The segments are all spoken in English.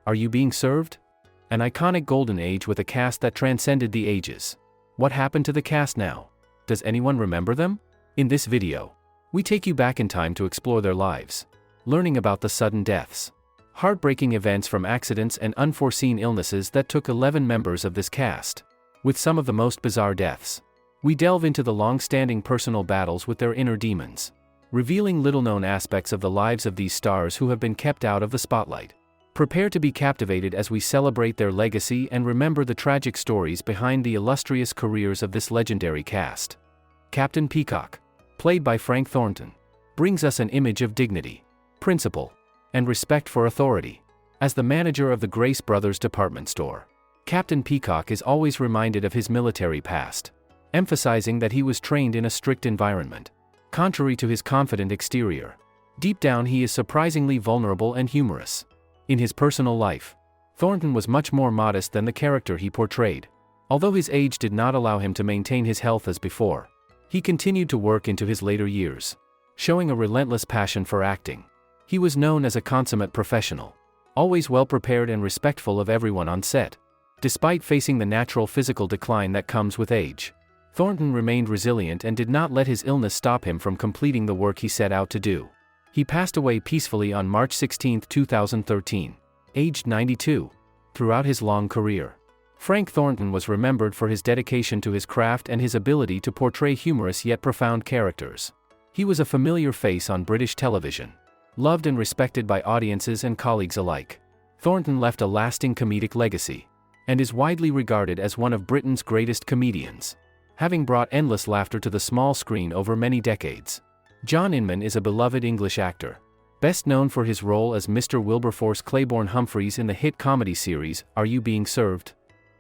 Are You Being Served? An iconic golden age with a cast that transcended the ages. What happened to the cast now? Does anyone remember them? In this video, we take you back in time to explore their lives, learning about the sudden deaths, heartbreaking events from accidents and unforeseen illnesses that took 11 members of this cast. With some of the most bizarre deaths, we delve into the long-standing personal battles with their inner demons, revealing little-known aspects of the lives of these stars who have been kept out of the spotlight. Prepare to be captivated as we celebrate their legacy and remember the tragic stories behind the illustrious careers of this legendary cast. Captain Peacock, played by Frank Thornton, brings us an image of dignity, principle, and respect for authority. As the manager of the Grace Brothers department store, Captain Peacock is always reminded of his military past, emphasizing that he was trained in a strict environment. Contrary to his confident exterior, deep down he is surprisingly vulnerable and humorous. In his personal life, Thornton was much more modest than the character he portrayed. Although his age did not allow him to maintain his health as before, he continued to work into his later years, showing a relentless passion for acting. He was known as a consummate professional, always well-prepared and respectful of everyone on set. Despite facing the natural physical decline that comes with age, Thornton remained resilient and did not let his illness stop him from completing the work he set out to do. He passed away peacefully on March 16, 2013, aged 92. Throughout his long career, Frank Thornton was remembered for his dedication to his craft and his ability to portray humorous yet profound characters. He was a familiar face on British television, loved and respected by audiences and colleagues alike. Thornton left a lasting comedic legacy, and is widely regarded as one of Britain's greatest comedians, having brought endless laughter to the small screen over many decades. John Inman is a beloved English actor, best known for his role as Mr. Wilberforce Claiborne Humphreys in the hit comedy series, Are You Being Served?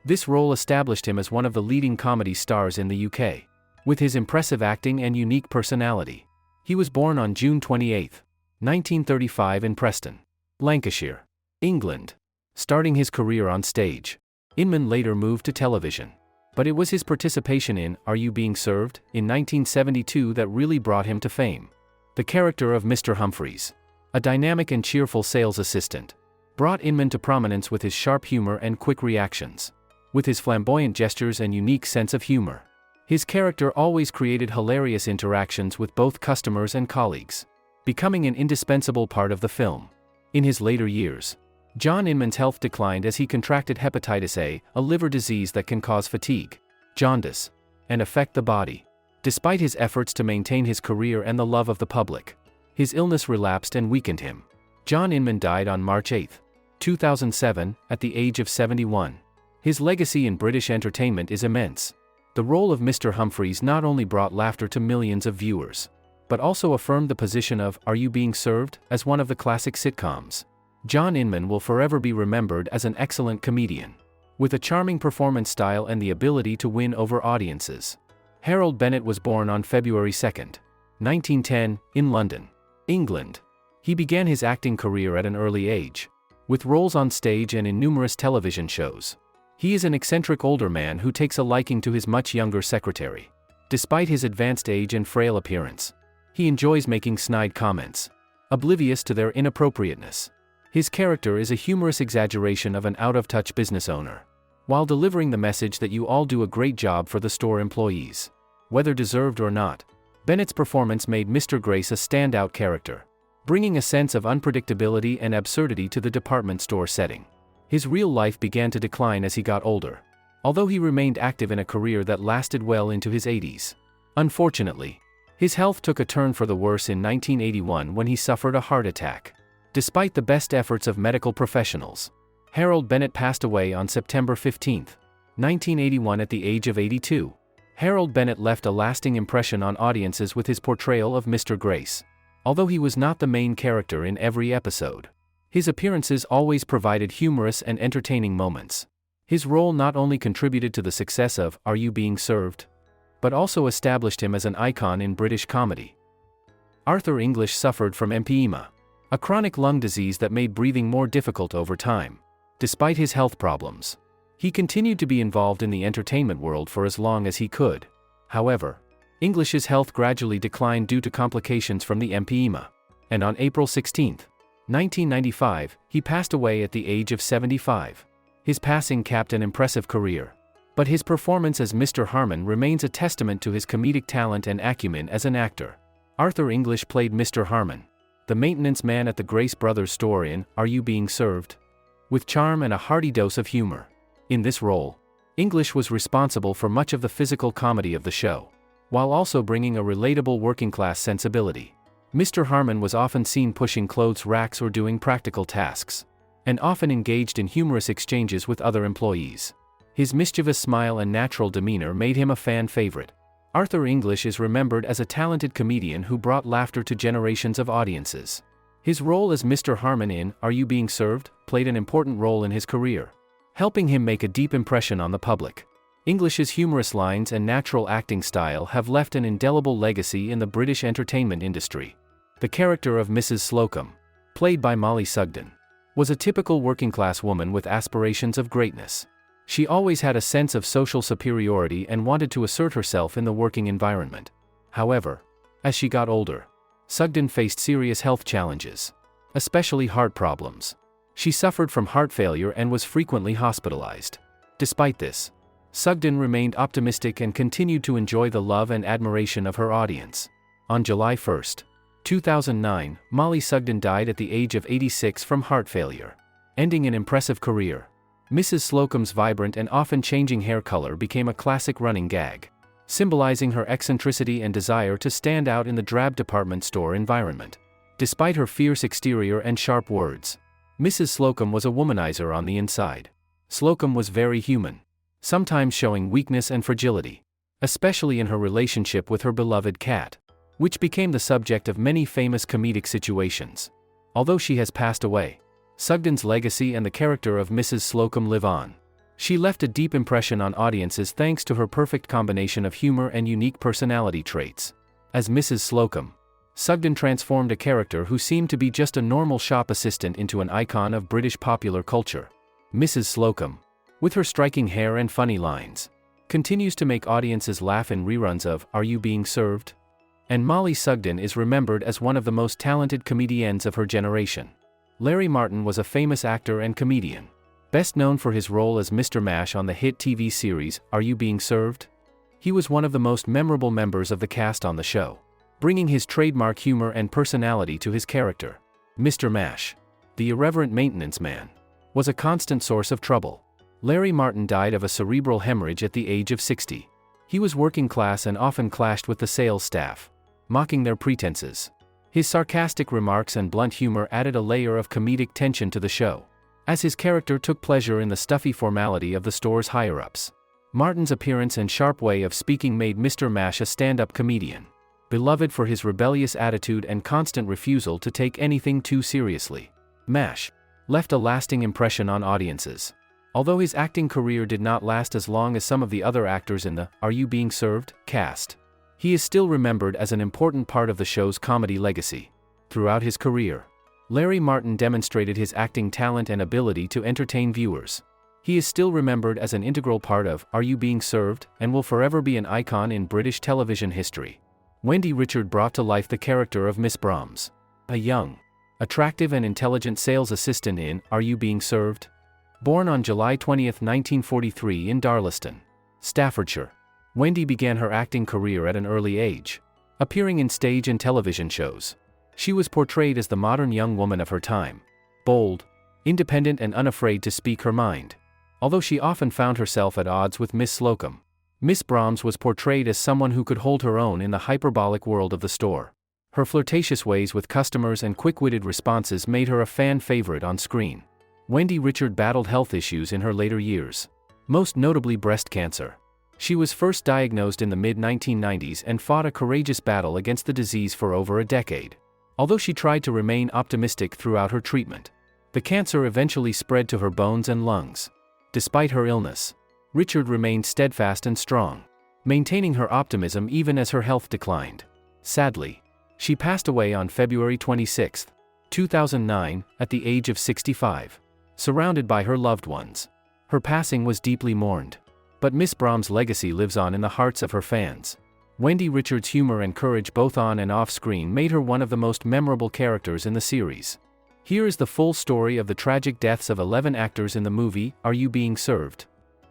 This role established him as one of the leading comedy stars in the UK. With his impressive acting and unique personality, he was born on June 28, 1935 in Preston, Lancashire, England. Starting his career on stage, Inman later moved to television. But it was his participation in Are You Being Served? In 1972 that really brought him to fame. The character of Mr. Humphreys, a dynamic and cheerful sales assistant, brought Inman to prominence with his sharp humor and quick reactions. With his flamboyant gestures and unique sense of humor, his character always created hilarious interactions with both customers and colleagues, becoming an indispensable part of the film. In his later years, John Inman's health declined as he contracted hepatitis A, a liver disease that can cause fatigue, jaundice, and affect the body. Despite his efforts to maintain his career and the love of the public, his illness relapsed and weakened him. John Inman died on March 8, 2007, at the age of 71. His legacy in British entertainment is immense. The role of Mr. Humphreys not only brought laughter to millions of viewers, but also affirmed the position of Are You Being Served? As one of the classic sitcoms. John Inman will forever be remembered as an excellent comedian, with a charming performance style and the ability to win over audiences. Harold Bennett was born on February 2, 1910, in London, England. He began his acting career at an early age, with roles on stage and in numerous television shows. He is an eccentric older man who takes a liking to his much younger secretary. Despite his advanced age and frail appearance, he enjoys making snide comments, oblivious to their inappropriateness. His character is a humorous exaggeration of an out-of-touch business owner, while delivering the message that you all do a great job for the store employees. Whether deserved or not, Bennett's performance made Mr. Grace a standout character, bringing a sense of unpredictability and absurdity to the department store setting. His real life began to decline as he got older, although he remained active in a career that lasted well into his 80s. Unfortunately, his health took a turn for the worse in 1981 when he suffered a heart attack. Despite the best efforts of medical professionals, Harold Bennett passed away on September 15, 1981 at the age of 82. Harold Bennett left a lasting impression on audiences with his portrayal of Mr. Grace. Although he was not the main character in every episode, his appearances always provided humorous and entertaining moments. His role not only contributed to the success of Are You Being Served? But also established him as an icon in British comedy. Arthur English suffered from emphysema, a chronic lung disease that made breathing more difficult over time. Despite his health problems, he continued to be involved in the entertainment world for as long as he could. However, English's health gradually declined due to complications from the emphysema, and on April 16, 1995, he passed away at the age of 75. His passing capped an impressive career. But his performance as Mr. Harmon remains a testament to his comedic talent and acumen as an actor. Arthur English played Mr. Harmon, the maintenance man at the Grace Brothers store in Are You Being Served? With charm and a hearty dose of humor. In this role, English was responsible for much of the physical comedy of the show, while also bringing a relatable working-class sensibility. Mr. Harmon was often seen pushing clothes racks or doing practical tasks, and often engaged in humorous exchanges with other employees. His mischievous smile and natural demeanor made him a fan favorite. Arthur English is remembered as a talented comedian who brought laughter to generations of audiences. His role as Mr. Harmon in Are You Being Served? Played an important role in his career, helping him make a deep impression on the public. English's humorous lines and natural acting style have left an indelible legacy in the British entertainment industry. The character of Mrs. Slocum, played by Molly Sugden, was a typical working-class woman with aspirations of greatness. She always had a sense of social superiority and wanted to assert herself in the working environment. However, as she got older, Sugden faced serious health challenges, especially heart problems. She suffered from heart failure and was frequently hospitalized. Despite this, Sugden remained optimistic and continued to enjoy the love and admiration of her audience. On July 1, 2009, Molly Sugden died at the age of 86 from heart failure, ending an impressive career. Mrs. Slocum's vibrant and often changing hair color became a classic running gag, symbolizing her eccentricity and desire to stand out in the drab department store environment. Despite her fierce exterior and sharp words, Mrs. Slocum was a womanizer on the inside. Slocum was very human, sometimes showing weakness and fragility, especially in her relationship with her beloved cat, which became the subject of many famous comedic situations. Although she has passed away, Sugden's legacy and the character of Mrs. Slocum live on. She left a deep impression on audiences thanks to her perfect combination of humor and unique personality traits. As Mrs. Slocum, Sugden transformed a character who seemed to be just a normal shop assistant into an icon of British popular culture. Mrs. Slocum, with her striking hair and funny lines, continues to make audiences laugh in reruns of Are You Being Served? And Molly Sugden is remembered as one of the most talented comedians of her generation. Larry Martin was a famous actor and comedian, best known for his role as Mr. Mash on the hit TV series Are You Being Served? He was one of the most memorable members of the cast on the show, bringing his trademark humor and personality to his character. Mr. Mash, the irreverent maintenance man, was a constant source of trouble. Larry Martin died of a cerebral hemorrhage at the age of 60. He was working class and often clashed with the sales staff, mocking their pretenses. His sarcastic remarks and blunt humor added a layer of comedic tension to the show, as his character took pleasure in the stuffy formality of the store's higher-ups. Martin's appearance and sharp way of speaking made Mr. Mash a stand-up comedian, beloved for his rebellious attitude and constant refusal to take anything too seriously. Mash left a lasting impression on audiences. Although his acting career did not last as long as some of the other actors in the Are You Being Served? Cast, he is still remembered as an important part of the show's comedy legacy. Throughout his career, Larry Martin demonstrated his acting talent and ability to entertain viewers. He is still remembered as an integral part of Are You Being Served? And will forever be an icon in British television history. Wendy Richard brought to life the character of Miss Brahms, a young, attractive and intelligent sales assistant in Are You Being Served? Born on July 20, 1943 in Darlaston, Staffordshire, Wendy began her acting career at an early age, appearing in stage and television shows. She was portrayed as the modern young woman of her time, bold, independent and unafraid to speak her mind. Although she often found herself at odds with Miss Slocum, Miss Brahms was portrayed as someone who could hold her own in the hyperbolic world of the store. Her flirtatious ways with customers and quick-witted responses made her a fan favorite on screen. Wendy Richard battled health issues in her later years, most notably breast cancer. She was first diagnosed in the mid-1990s and fought a courageous battle against the disease for over a decade. Although she tried to remain optimistic throughout her treatment, the cancer eventually spread to her bones and lungs. Despite her illness, Richard remained steadfast and strong, maintaining her optimism even as her health declined. Sadly, she passed away on February 26, 2009, at the age of 65, surrounded by her loved ones. Her passing was deeply mourned, but Miss Brahms' legacy lives on in the hearts of her fans. Wendy Richards' humor and courage both on and off screen made her one of the most memorable characters in the series. Here is the full story of the tragic deaths of 11 actors in the movie, Are You Being Served?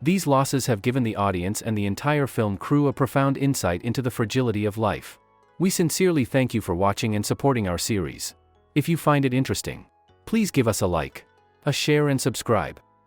These losses have given the audience and the entire film crew a profound insight into the fragility of life. We sincerely thank you for watching and supporting our series. If you find it interesting, please give us a like, a share and subscribe.